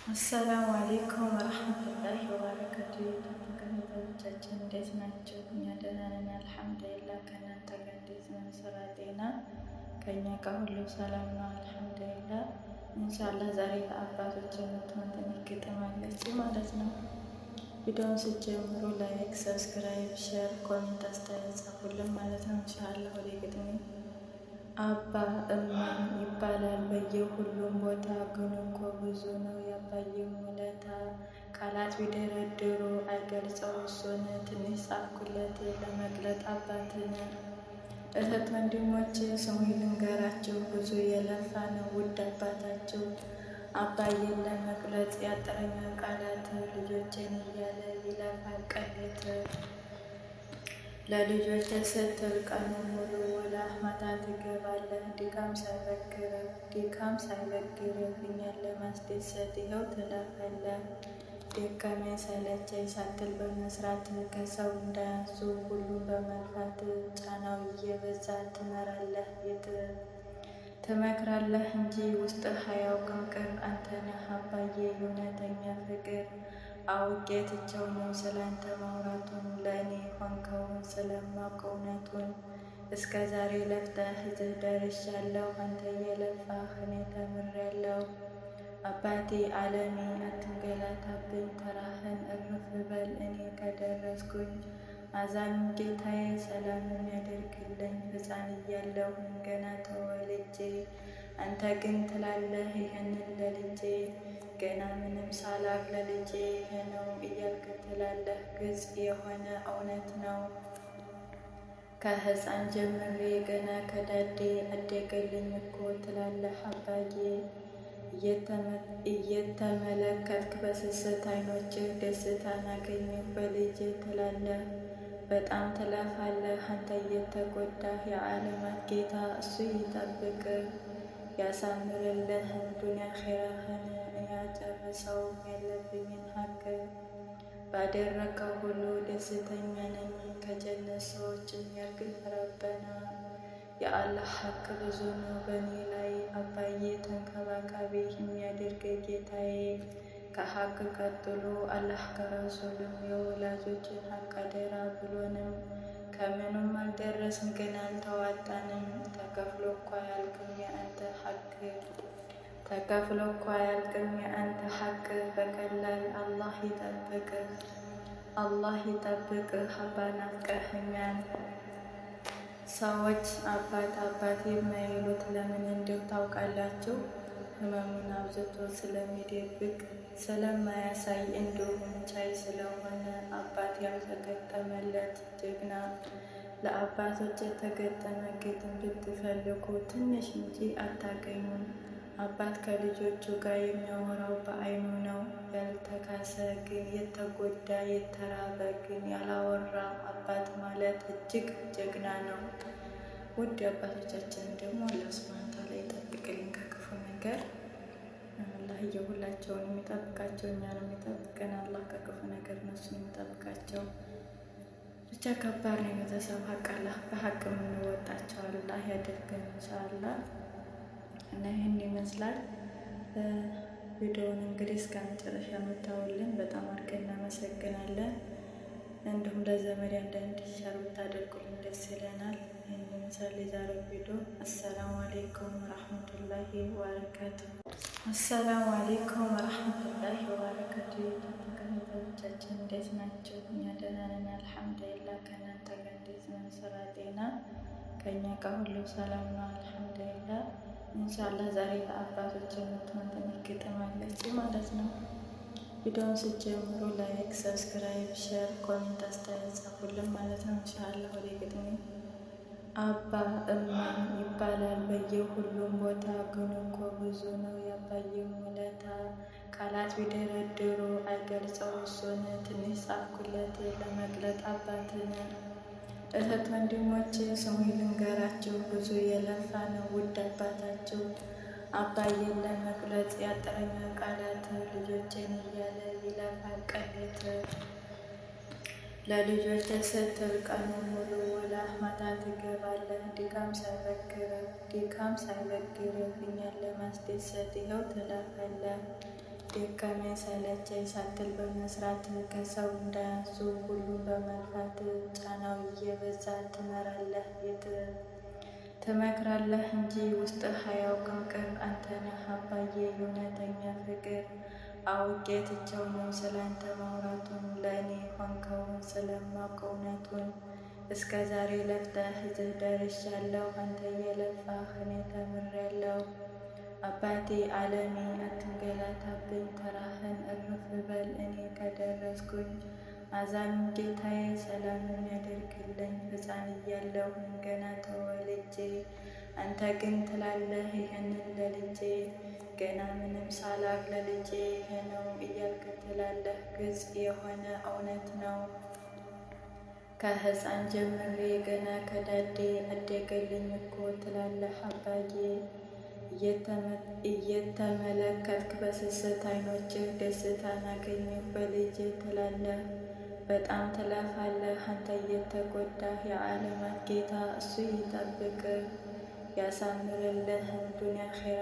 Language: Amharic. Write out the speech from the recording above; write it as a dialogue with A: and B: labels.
A: አሰላሙ አሌይኩም ወረህመቱላሂ ወበረካቱ። ተከታታዮቻችን እንዴት ናቸው? እኛ ደህና ነን አልሐምዱሊላህ። ከእናንተ ጋር እንዴት ነው? ስራ ጤና? ከእኛ ጋር ሁሉ ሰላም ነው አልሐምዱሊላህ። ኢንሻአላህ ዛሬ ለአባቶች የምትሆን ትንሽ ግጥም አለች ማለት ነው። ቪዲዮውን ስትጀምሩ ላይክ፣ ሰብስክራይብ፣ ሼር፣ ኮሜንት አስተያየት ጻፉልን ማለት ነው። ኢንሻአላህ ወደ ግጥሜ። አባ እማም ይባላል በየሁሉም ቦታ፣ ግን እኮ ብዙ ነው ያባየው ውለታ። ቃላት ቢደረድሩ አይገልጸው እሱን፣ ትንሽ ጻፍኩለት ለመግለጥ አባትን። እህት ወንድሞች ስሙ ልንገራችሁ፣ ብዙ የለፋ ነው ውድ አባታችሁ። አባዬን ለመግለጽ ያጠረኛል ቃላት፣ ልጆችን እያለ ይለፋል ቀሌት። ለልጆች ስትል ቀኑን ሙሉ ውላ ማታ ትገባለህ፣ ድካም ሳይበግርህ እኛን ለማስደሰት ይኸው ትለፋለህ። ደከመኝ ሰለቸኝ ሳትል በመስራት፣ ከሰው እንዳያንሱ ሁሉም በመልፋት። ጫናው እየበዛ ትመራለህ ቤት ትመክራለህ እንጂ ውስጥህ አያውቅም ቅር። አንተ ነህ አባዬ የእውነተኛ ፍቅር። አውቄ ትቼው ነው ስላንተ ማውራቱን፣ ለእኔ ሆንከውን ስለማውቅ እውነቱን። እስከ ዛሬ ለፍተህ እዚህ ደርሻለሁ፣ አንተ እየለፋህ እኔ ተምሬያለሁ። አባቴ ዓለሜ አትንገላታብኝ፣ ተራህን እርፍ በል እኔ ከደረስኩኝ። አዛኙ ጌታዬ ሰላም የሚያደርግልኝ፣ ሕፃን እያለሁኝ ገና ተወልጄ። አንተ ግን ትላለህ ይህንን ለልጄ፣ ገና ምንም ሳላቅ ለልጄ ይህ ነው እያልክ ትላለህ። ግልጽ የሆነ እውነት ነው ከሕፃን ጀምሬ ገና ከዳዴ፣ አደገልኝ እኮ ትላለህ አባዬ። እየተመለከትክ በስስት አይኖችህ ደስታን አገኘሁ በልጄ ትላለህ። በጣም ትለፋለህ አንተ እየተጎዳህ፣ የዓለማት ጌታ እሱ ይጠብቅህ። ያሳምርልህ ዱንያ ኺራህን፣ ያጨርሰው ያለብኝን ሀቅ። ባደረከው ሁሉ ደስተኛ ነኝ፣ ከጀነት ሰዎችን ያርግህ ረበና። የአላህ ሀቅ ብዙ ነው በእኔ ላይ፣ አባዬ ተንከባካቢ የሚያደርግ ጌታዬ። ከሀቅ ቀጥሎ አላህ ከረሱልም የወላጆችን ሀቅ አደራ ብሎንም። ከምንም አልደረስን ግን አልተዋጣንም፣ ተከፍሎ እኮ አያልቅም የአንተ ሀቅ። በቀላል አላህ ይጠብቅህ አባ ናፍቀኸኛል። ሰዎች አባት የማይሉት ለምን እንደው ታውቃላችሁ? ህመሙን አብዝቶ ስለሚደብቅ ስለማያሳይ፣ እንዲሁም ቻይ ስለሆነ። አባት ያልተገጠመለት ጀግና። ለአባቶች የተገጠመ ግጥም ብትፈልጉ ትንሽ እንጂ አታገኙም። አባት ከልጆቹ ጋር የሚያወራው በአይኑ ነው። ያልተካሰ ግን የተጎዳ፣ የተራበ ግን ያላወራ አባት ማለት እጅግ ጀግና ነው። ውድ አባቶቻችን ደግሞ አላህ ሱብሃነሁ ወተዓላ ይጠብቅልን ከክፉ ነገር። አላህ የሁላቸውን የሚጠብቃቸው እኛንም የሚጠብቀን አላህ ከክፉ ነገር እነሱን የሚጠብቃቸው። ብቻ ከባድ ነው የቤተሰብ ሀቅ። አላህ በሀቅ የምንወጣቸው አላህ ያደርገን ኢንሻአላህ። እና ይህን ይመስላል ቪዲዮውን እንግዲህ እስከ መጨረሻ የምታዩልን በጣም አድርገን እናመሰግናለን። እንዲሁም ለዘመድ አንዳንድ ሸር ብታደርጉልን ደስ ይለናል። ይህን ይመስላል የዛሬው ቪዲዮ። አሰላሙ አሌይኩም ወረህመቱላሂ ወበረካቱ። አሰላሙ አሌይኩም ወረህመቱላሂ ወበረካቱ። ተከታታዮቻችን እንዴት ናቸው? እኛ ደህና ነን አልሐምዱሊላህ። ከእናንተ ጋር እንዴት ነው? ስራ ጤና? ከእኛ ጋር ሁሉ ሰላም ነው አልሐምዱሊላህ። ኢንሻአላህ ዛሬ ለአባቶች የምትሆን ትንሽ ግጥም አለች ማለት ነው። ቪዲዮውን ስትጀምሩ ላይክ፣ ሰብስክራይብ፣ ሼር፣ ኮሜንት አስተያየት ጻፉልን ማለት ነው። ኢንሻአላህ ወደ ግጥሜ። አባ እማም ይባላል በየሁሉም ቦታ፣ ግን እኮ ብዙ ነው ያባየው ውለታ። ቃላት ቢደረድሩ አይገልጸው እሱን፣ ትንሽ ጻፍኩለት ለመግለጥ አባትን። እህት ወንድሞች ስሙ ልንገራችሁ፣ ብዙ የለፋ ነው ውድ አባታችሁ። አባዬን ለመግለጽ ያጠረኛል ቃላት፣ ልጆችን እያለ ይለፋል ቀሌት። ለልጆች ስትል ቀኑን ሙሉ ውላ ማታ ትገባለህ፣ ድካም ሳይበግርህ እኛን ለማስደሰት ይኸው ትለፋለህ። ደከመኝ ሰለቸኝ ሳትል በመስራት ከሰው እንዳያንሱ ሁሉም በመልፋት ጫናው እየበዛ ትመክራለህ እንጂ ውስጥህ አያውቅም ቅር። አንተ ነህ አባዬ የእውነተኛ ፍቅር። አውቄ ትቼው ነው ስላንተ ማውራቱን ለእኔ ሆንከውን ስለማውቅ እውነቱን። እስከ ዛሬ ለፍተህ እዚህ ደርሻለሁ አንተ እየለፋህ እኔ ተምሬያለሁ። አባቴ ዓለሜ አትንገላታብኝ ተራህን እርፍ በል እኔ ከደረስኩኝ። አዛኙ ጌታዬ ሰላምን ያደርግልኝ ሕፃን እያለሁኝ ገና ተወልጄ። አንተ ግን ትላለህ ይህንን ለልጄ ገና ምንም ሳላቅ ለልጄ ይሄ ነው እያልክ ትላለህ ግልጽ የሆነ እውነት ነው። ከሕፃን ጀምሬ ገና ከዳዴ አደገልኝ እኮ ትላለህ አባዬ። እየተመለከትክ በስስት አይኖችህ ደስታን አገኘሁ በልጄ ትላለህ። በጣም ትለፋለህ አንተ እየተጎዳህ የዓለማት ጌታ እሱ ይጠብቅህ። ያሳምርልህ ዱንያ አኼራ